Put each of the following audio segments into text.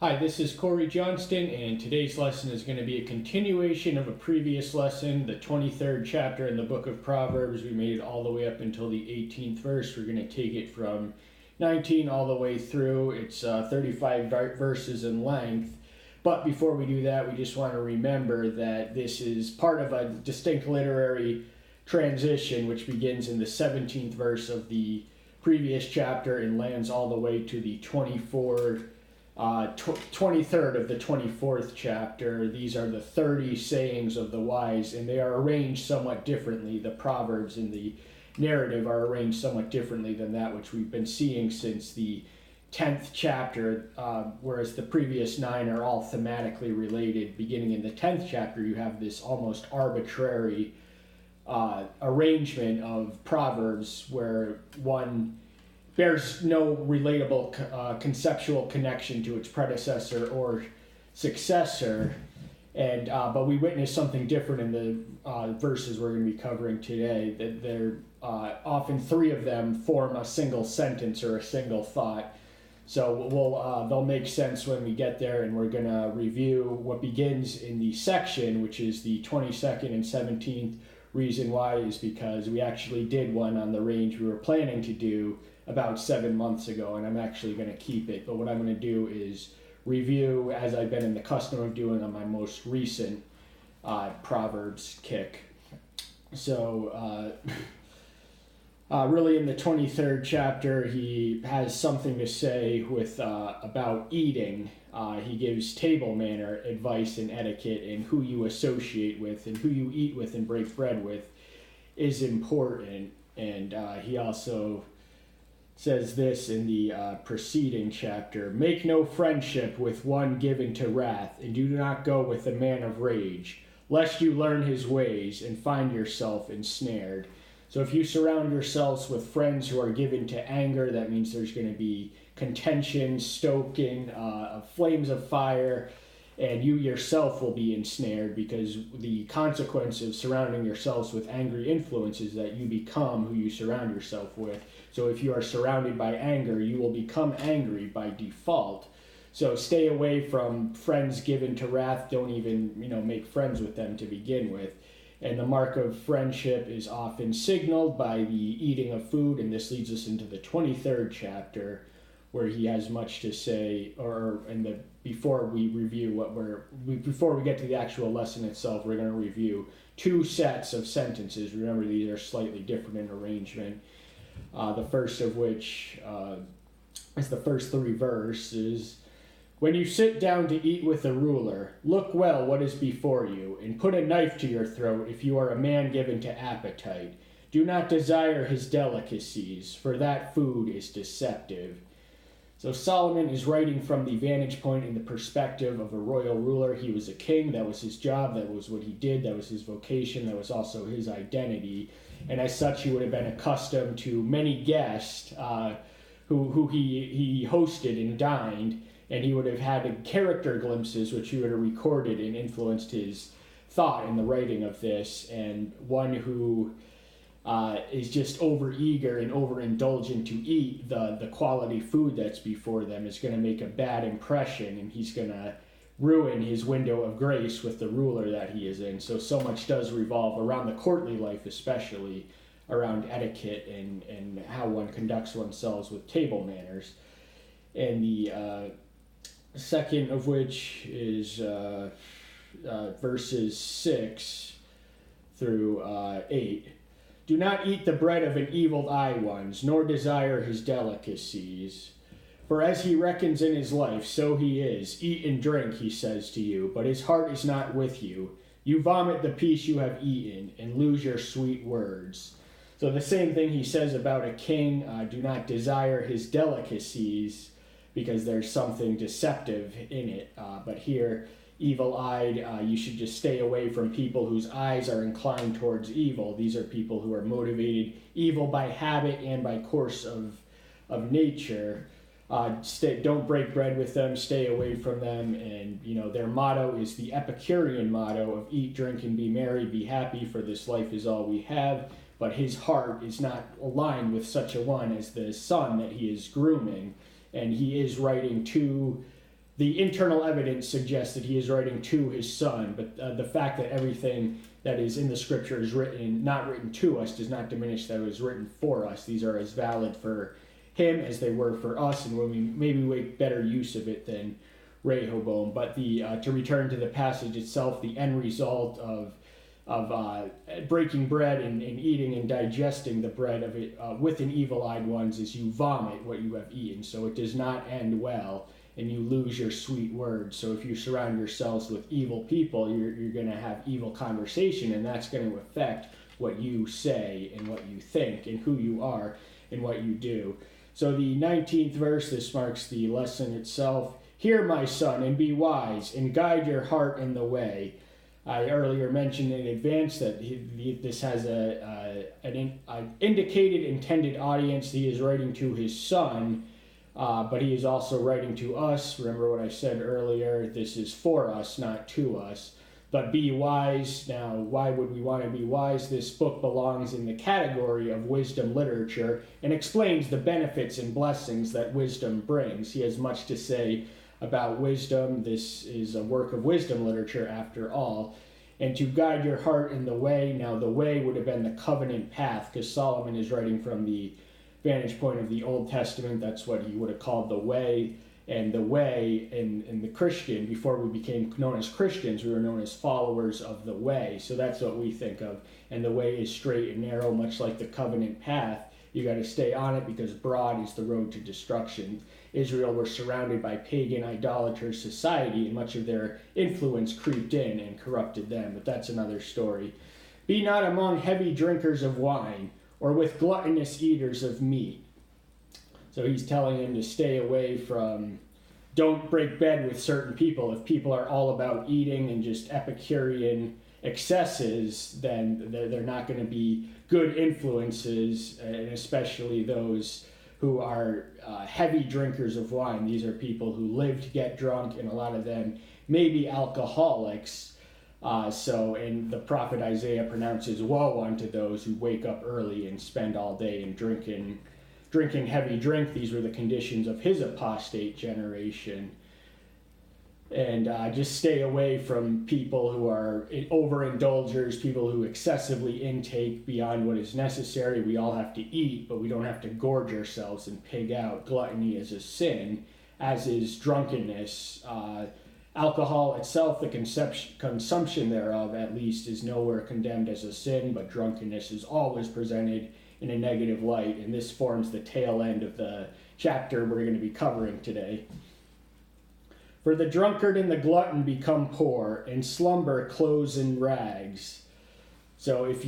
Hi, this is Corey Johnston, and today's lesson is going to be a continuation of a previous lesson, the 23rd chapter in the book of Proverbs. We made it all the way up until the 18th verse. We're going to take it from 19 all the way through. It's 35 verses in length. But before we do that, we just want to remember that this is part of a distinct literary transition, which begins in the 17th verse of the previous chapter and lands all the way to the 23rd of the 24th chapter. These are the 30 sayings of the wise, and they are arranged somewhat differently. The Proverbs in the narrative are arranged somewhat differently than that which we've been seeing since the 10th chapter, whereas the previous 9 are all thematically related. Beginning in the 10th chapter, you have this almost arbitrary arrangement of Proverbs where one bears no relatable conceptual connection to its predecessor or successor, and but we witness something different in the verses we're going to be covering today. That they're often three of them form a single sentence or a single thought. So they'll make sense when we get there, and we're going to review what begins in the section, which is the 22nd and 17th. Reason why is because we actually did one on the range we were planning to do about 7 months ago, and I'm actually going to keep it. But what I'm going to do is review, as I've been in the custom of doing on my most recent Proverbs kick. So really in the 23rd chapter, he has something to say with about eating. He gives table manner advice and etiquette, and who you associate with and who you eat with and break bread with is important. And he also says this in the preceding chapter: make no friendship with one given to wrath, and do not go with a man of rage, lest you learn his ways and find yourself ensnared. So if you surround yourselves with friends who are given to anger, that means there's going to be contention, stoking, flames of fire, and you yourself will be ensnared, because the consequence of surrounding yourselves with angry influences is that you become who you surround yourself with. So if you are surrounded by anger, you will become angry by default. So stay away from friends given to wrath. Don't even, make friends with them to begin with. And the mark of friendship is often signaled by the eating of food, and this leads us into the 23rd chapter, where he has much to say. Before we get to the actual lesson itself, we're going to review two sets of sentences. Remember, these are slightly different in arrangement. The first of which is the first 3 verses. When you sit down to eat with a ruler, look well what is before you, and put a knife to your throat if you are a man given to appetite. Do not desire his delicacies, for that food is deceptive. So Solomon is writing from the vantage point and the perspective of a royal ruler. He was a king. That was his job. That was what he did. That was his vocation. That was also his identity. And as such, he would have been accustomed to many guests who he hosted and dined. And he would have had character glimpses, which he would have recorded and influenced his thought in the writing of this. And one who is just overeager and overindulgent to eat the quality food that's before them is going to make a bad impression, and he's going to ruin his window of grace with the ruler that he is in. So much does revolve around the courtly life, especially around etiquette and how one conducts oneself with table manners. And the second of which is verses 6 through 8. Do not eat the bread of an evil eye ones, nor desire his delicacies. For as he reckons in his life, so he is. Eat and drink, he says to you, but his heart is not with you. You vomit the peace you have eaten, and lose your sweet words. So the same thing he says about a king. Do not desire his delicacies, because there's something deceptive in it. But here, evil-eyed, you should just stay away from people whose eyes are inclined towards evil. These are people who are motivated evil by habit and by course of nature. Don't break bread with them, stay away from them. And their motto is the Epicurean motto of eat, drink, and be merry, be happy, for this life is all we have. But his heart is not aligned with such a one as the son that he is grooming. And he is writing to the internal evidence suggests that he is writing to his son, but the fact that everything that is in the scripture is not written to us, does not diminish that it was written for us. These are as valid for him as they were for us, and when we maybe make better use of it than Rehoboam. But to return to the passage itself, the end result of breaking bread and eating and digesting the bread of it with an evil-eyed ones is you vomit what you have eaten. So it does not end well, and you lose your sweet words. So if you surround yourselves with evil people, you're going to have evil conversation, and that's going to affect what you say and what you think and who you are and what you do. So the 19th verse, this marks the lesson itself. Hear, my son, and be wise, and guide your heart in the way. I earlier mentioned in advance that this has an indicated intended audience. He is writing to his son, but he is also writing to us. Remember what I said earlier, this is for us, not to us. But be wise. Now, why would we want to be wise? This book belongs in the category of wisdom literature and explains the benefits and blessings that wisdom brings. He has much to say about wisdom. This is a work of wisdom literature after all. And to guide your heart in the way. Now, the way would have been the covenant path, because Solomon is writing from the vantage point of the Old Testament. That's what he would have called the way. And the way in the Christian, before we became known as Christians, we were known as followers of the way. So that's what we think of. And the way is straight and narrow, much like the covenant path. You got to stay on it because broad is the road to destruction. Israel were surrounded by pagan idolatrous society, and much of their influence creeped in and corrupted them. But that's another story. Be not among heavy drinkers of wine, or with gluttonous eaters of meat. So he's telling him to stay away from, don't break bed with certain people. If people are all about eating and just Epicurean excesses, then they're not going to be good influences, and especially those who are heavy drinkers of wine. These are people who live to get drunk, and a lot of them may be alcoholics. And the prophet Isaiah pronounces woe unto those who wake up early and spend all day in drinking heavy drink. These were the conditions of his apostate generation. And just stay away from people who are overindulgers, people who excessively intake beyond what is necessary. We all have to eat, but we don't have to gorge ourselves and pig out. Gluttony is a sin, as is drunkenness. Alcohol itself, the consumption thereof at least, is nowhere condemned as a sin, but drunkenness is always presented in a negative light, and this forms the tail end of the chapter we're going to be covering today. For the drunkard and the glutton become poor, and slumber clothes in rags. So if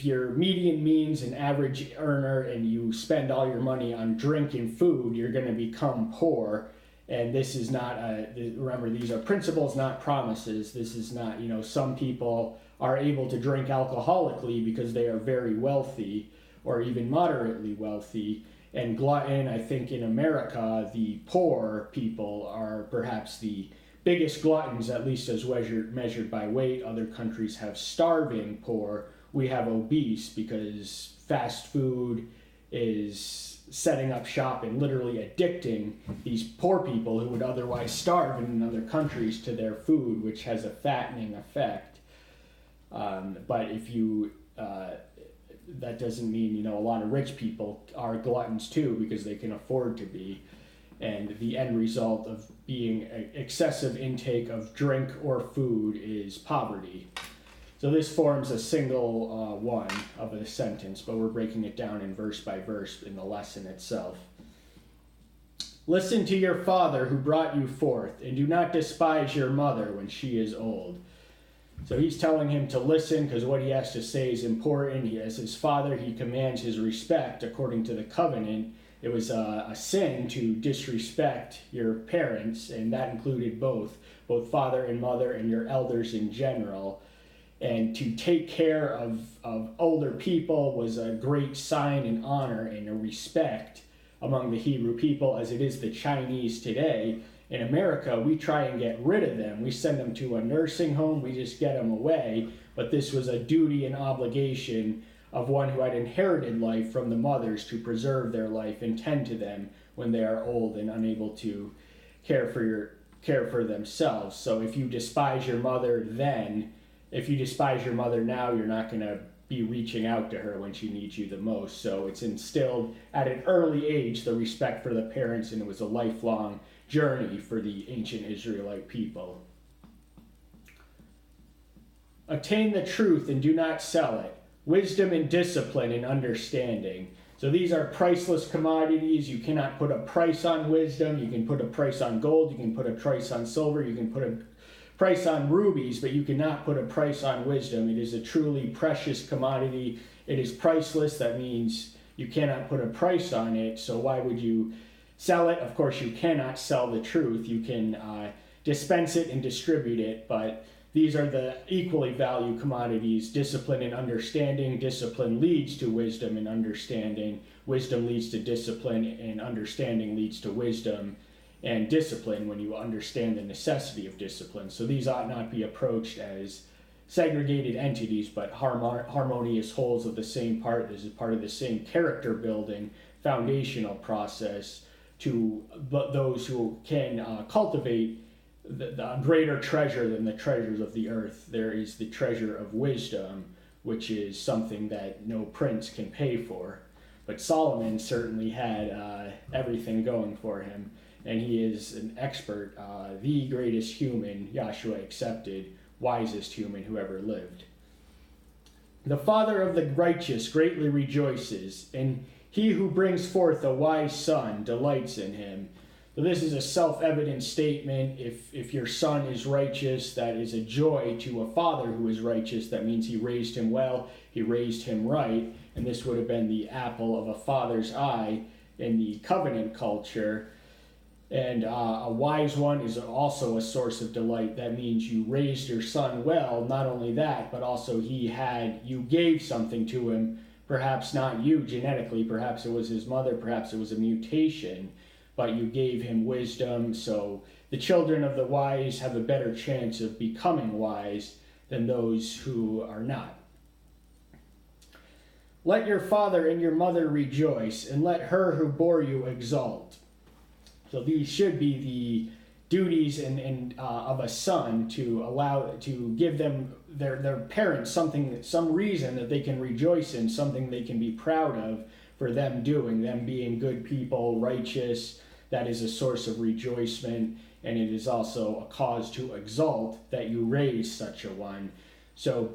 your median means an average earner and you spend all your money on drink and food, you're going to become poor. And this is not, remember, these are principles, not promises. This is not, some people are able to drink alcoholically because they are very wealthy or even moderately wealthy. And glutton, I think in America, the poor people are perhaps the biggest gluttons, at least as measured by weight. Other countries have starving poor. We have obese because fast food is setting up shop and literally addicting these poor people who would otherwise starve in other countries to their food, which has a fattening effect. But if you... that doesn't mean, a lot of rich people are gluttons too, because they can afford to be. And the end result of being an excessive intake of drink or food is poverty. So this forms a single one of a sentence, but we're breaking it down in verse by verse in the lesson itself. Listen to your father who brought you forth, and do not despise your mother when she is old. So he's telling him to listen because what he has to say is important. As his father, he commands his respect according to the covenant. It was a sin to disrespect your parents, and that included both father and mother and your elders in general. And to take care of older people was a great sign and honor and a respect among the Hebrew people, as it is the Chinese today. In America, we try and get rid of them. We send them to a nursing home. We just get them away. But this was a duty and obligation of one who had inherited life from the mothers to preserve their life and tend to them when they are old and unable to care for themselves. So if you despise your mother then, if you despise your mother now, you're not going to be reaching out to her when she needs you the most. So it's instilled at an early age, the respect for the parents, and it was a lifelong journey for the ancient Israelite people. Attain the truth and do not sell it. Wisdom and discipline and understanding. So these are priceless commodities. You cannot put a price on wisdom. You can put a price on gold. You can put a price on silver. You can put a price on rubies, but you cannot put a price on wisdom. It is a truly precious commodity. It is priceless. That means you cannot put a price on it. So why would you sell it? Of course, you cannot sell the truth. You can dispense it and distribute it, but these are the equally valued commodities: discipline and understanding. Discipline leads to wisdom and understanding. Wisdom leads to discipline, and understanding leads to wisdom and discipline when you understand the necessity of discipline. So these ought not be approached as segregated entities, but harmonious wholes of the same part. This is part of the same character building foundational process to those who can cultivate the greater treasure than the treasures of the earth. There is the treasure of wisdom, which is something that no prince can pay for. But Solomon certainly had everything going for him, and he is an expert, the greatest human, Yahshua accepted, wisest human who ever lived. The father of the righteous greatly rejoices, and he who brings forth a wise son delights in him. So this is a self-evident statement. If your son is righteous, that is a joy to a father who is righteous. That means he raised him well, he raised him right, and this would have been the apple of a father's eye in the covenant culture. And a wise one is also a source of delight. That means you raised your son well. Not only that, but also you gave something to him. Perhaps not you genetically, perhaps it was his mother, perhaps it was a mutation, but you gave him wisdom. So the children of the wise have a better chance of becoming wise than those who are not. Let your father and your mother rejoice, and let her who bore you exult. So these should be the duties of a son, to give them their parents some reason that they can rejoice in, something they can be proud of for them doing, them being good people, righteous. That is a source of rejoicement, and it is also a cause to exult that you raise such a one. So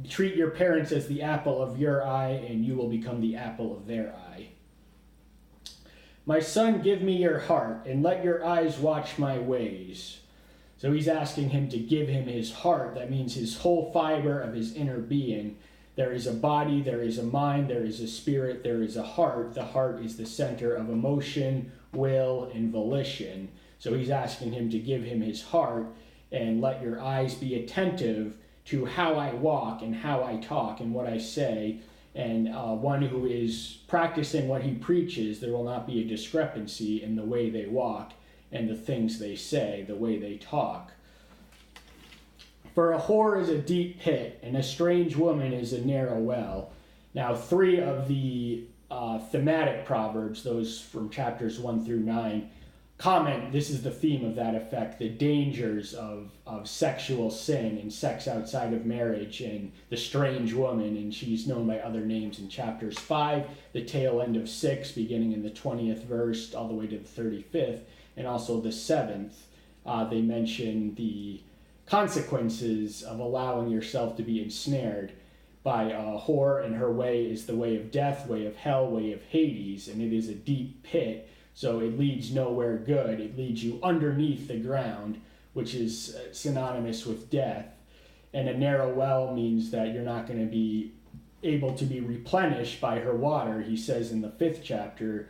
treat your parents as the apple of your eye, and you will become the apple of their eye. My son, give me your heart, and let your eyes watch my ways. So he's asking him to give him his heart. That means his whole fiber of his inner being. There is a body, there is a mind, there is a spirit, there is a heart. The heart is the center of emotion, will, and volition. So he's asking him to give him his heart, and let your eyes be attentive to how I walk and how I talk and what I say. And one who is practicing what he preaches, there will not be a discrepancy in the way they walk and the things they say, the way they talk. For a whore is a deep pit, and a strange woman is a narrow well. Now, 3 of the thematic proverbs, those from chapters 1 through 9, comment, this is the theme of that effect, the dangers of sexual sin and sex outside of marriage, and the strange woman, and she's known by other names in chapters 5, the tail end of 6, beginning in the 20th verse, all the way to the 35th, and also the 7th. They mention the consequences of allowing yourself to be ensnared by a whore, and her way is the way of death, way of hell, way of Hades, and it is a deep pit. So it leads nowhere good. It leads you underneath the ground, which is synonymous with death. And a narrow well means that you're not going to be able to be replenished by her water. He says in the 5th chapter,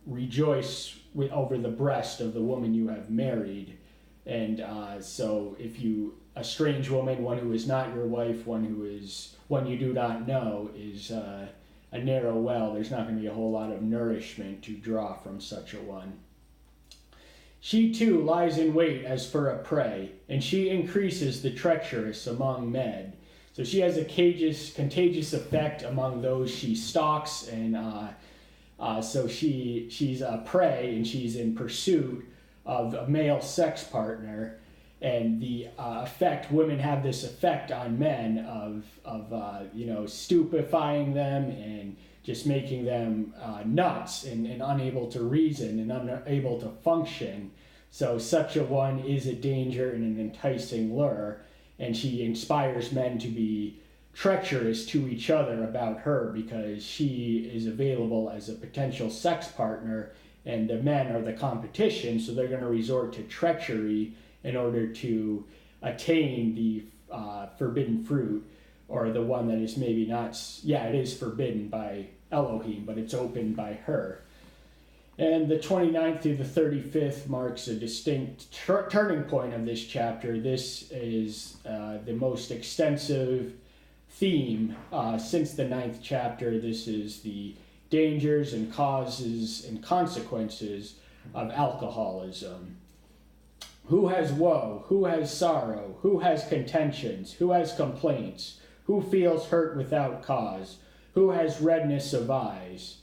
rejoice over the breast of the woman you have married. And so if a strange woman, one who is not your wife, one you do not know, is a narrow well, there's not going to be a whole lot of nourishment to draw from such a one. She too lies in wait as for a prey, and she increases the treacherous among men. So she has a contagious effect among those she stalks, and so she's a prey, and she's in pursuit of a male sex partner, and the effect women have this effect on men of stupefying them and just making them nuts and unable to reason and unable to function. So such a one is a danger and an enticing lure, and she inspires men to be treacherous to each other about her because she is available as a potential sex partner, and the men are the competition, so they're going to resort to treachery in order to attain the forbidden fruit, or the one that is maybe not, it is forbidden by Elohim, but it's opened by her. And the 29th through the 35th marks a distinct turning point of this chapter. This is the most extensive theme since the 9th chapter. This is the dangers and causes and consequences of alcoholism. Who has woe? Who has sorrow? Who has contentions? Who has complaints? Who feels hurt without cause? Who has redness of eyes?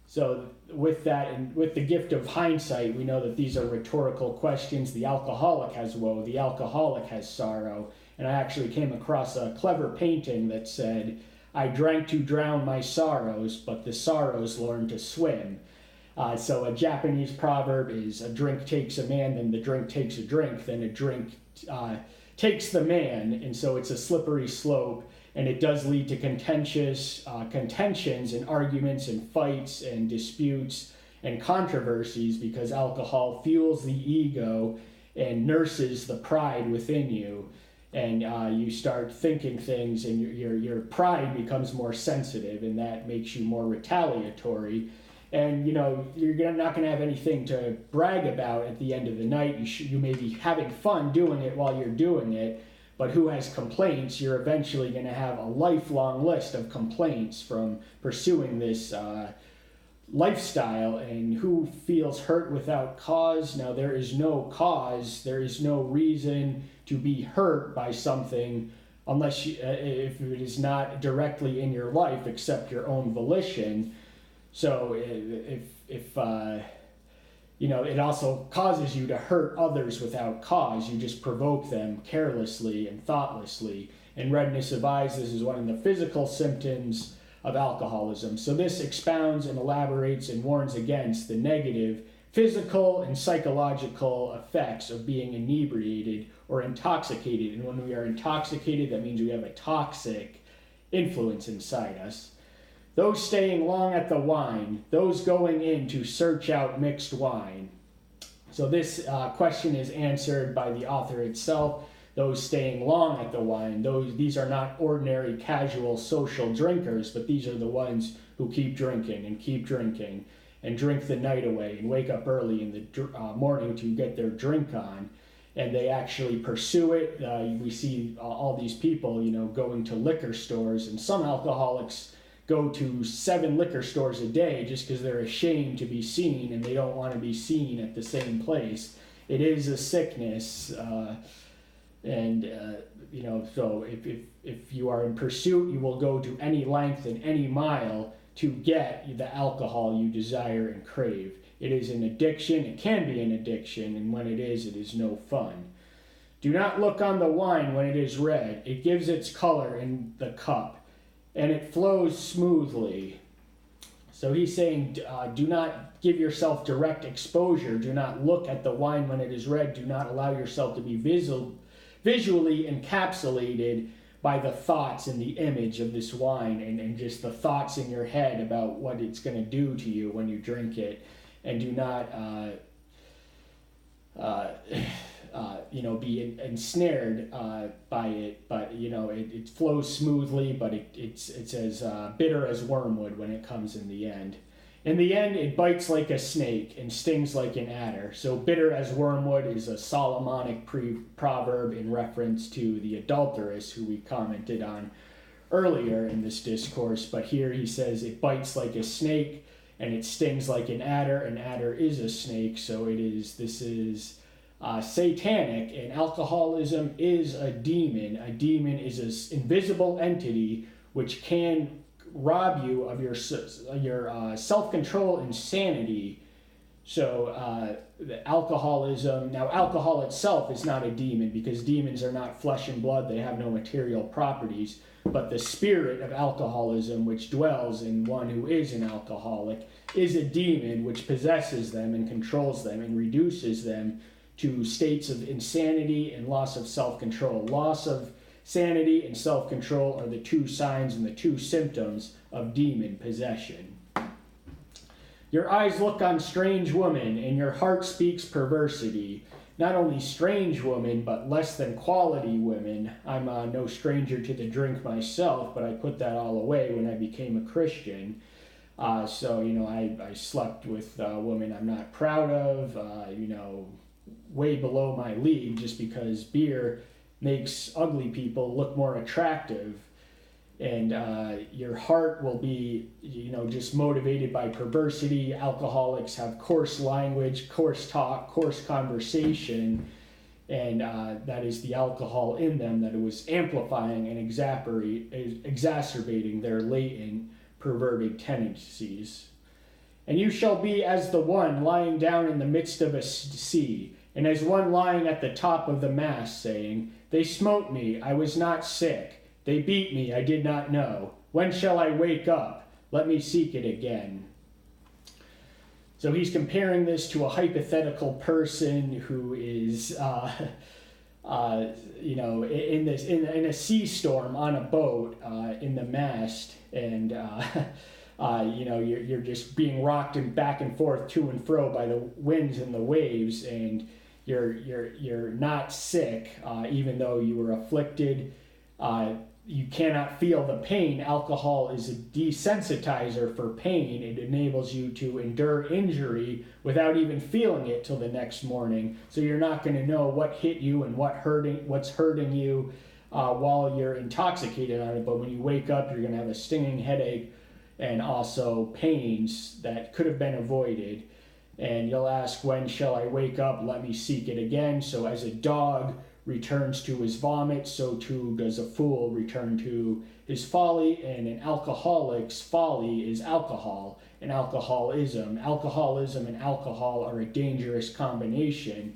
So with that, and with the gift of hindsight, we know that these are rhetorical questions. The alcoholic has woe. The alcoholic has sorrow. And I actually came across a clever painting that said, "I drank to drown my sorrows, but the sorrows learned to swim." So a Japanese proverb is, a drink takes a man, then the drink takes a drink, then a drink takes the man. And so it's a slippery slope, and it does lead to contentions and arguments and fights and disputes and controversies, because alcohol fuels the ego and nurses the pride within you. And you start thinking things, and your pride becomes more sensitive, and that makes you more retaliatory. And you're not going to have anything to brag about at the end of the night. You may be having fun doing it while you're doing it, but who has complaints? You're eventually going to have a lifelong list of complaints from pursuing this lifestyle. And who feels hurt without cause? Now, there is no cause, there is no reason to be hurt by something unless if it is not directly in your life except your own volition. So if it also causes you to hurt others without cause. You just provoke them carelessly and thoughtlessly. And redness of eyes, this is one of the physical symptoms of alcoholism. So this expounds and elaborates and warns against the negative physical and psychological effects of being inebriated or intoxicated. And when we are intoxicated, that means we have a toxic influence inside us. Those staying long at the wine, those going in to search out mixed wine. So this question is answered by the author itself. Those staying long at the wine, these are not ordinary casual social drinkers, but these are the ones who keep drinking and drink the night away and wake up early in the morning to get their drink on. And they actually pursue it. We see all these people, going to liquor stores, and some alcoholics go to 7 liquor stores a day just because they're ashamed to be seen and they don't want to be seen at the same place. It is a sickness, so if you are in pursuit, you will go to any length and any mile to get the alcohol you desire and crave. It is an addiction. It can be an addiction, and when it is no fun. Do not look on the wine when it is red. It gives its color in the cup, and it flows smoothly. So he's saying, do not give yourself direct exposure. Do not look at the wine when it is red. Do not allow yourself to be visually encapsulated by the thoughts and the image of this wine, and just the thoughts in your head about what it's going to do to you when you drink it. And do not be ensnared by it, but it flows smoothly, but it's as bitter as wormwood when it comes in the end. In the end, it bites like a snake and stings like an adder. So bitter as wormwood is a Solomonic proverb in reference to the adulteress who we commented on earlier in this discourse, but here he says it bites like a snake and it stings like an adder. An adder is a snake, so this is satanic, and alcoholism is a demon. A demon is an invisible entity which can rob you of your self-control and sanity. So the alcoholism, now alcohol itself is not a demon because demons are not flesh and blood, they have no material properties, but the spirit of alcoholism which dwells in one who is an alcoholic is a demon which possesses them and controls them and reduces them to states of insanity and loss of self-control. Loss of sanity and self-control are the two signs and the two symptoms of demon possession. Your eyes look on strange women, and your heart speaks perversity. Not only strange women, but less than quality women. I'm no stranger to the drink myself, but I put that all away when I became a Christian. So, I slept with women I'm not proud of, way below my league, just because beer makes ugly people look more attractive. And your heart will be, just motivated by perversity. Alcoholics have coarse language, coarse talk, coarse conversation, and that is the alcohol in them that it was amplifying and exacerbating their latent perverted tendencies. And you shall be as the one lying down in the midst of a sea, and as one lying at the top of the mast, saying, They smote me, I was not sick. They beat me, I did not know. When shall I wake up? Let me seek it again. So he's comparing this to a hypothetical person who is, in a sea storm on a boat in the mast, and you're just being rocked and back and forth to and fro by the winds and the waves, and you're not sick, even though you were afflicted. You cannot feel the pain. Alcohol is a desensitizer for pain. It enables you to endure injury without even feeling it till the next morning. So you're not going to know what hit you and what's hurting you while you're intoxicated on it. But when you wake up, you're going to have a stinging headache and also pains that could have been avoided. And you'll ask, when shall I wake up? Let me seek it again. So as a dog returns to his vomit, so too does a fool return to his folly, and an alcoholic's folly is alcohol and alcoholism. Alcoholism and alcohol are a dangerous combination.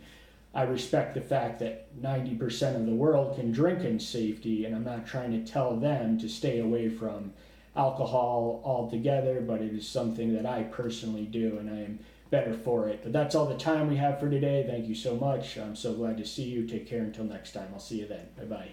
I respect the fact that 90% of the world can drink in safety, and I'm not trying to tell them to stay away from alcohol altogether, but it is something that I personally do, and I am better for it. But that's all the time we have for today. Thank you so much. I'm so glad to see you. Take care until next time. I'll see you then. Bye-bye.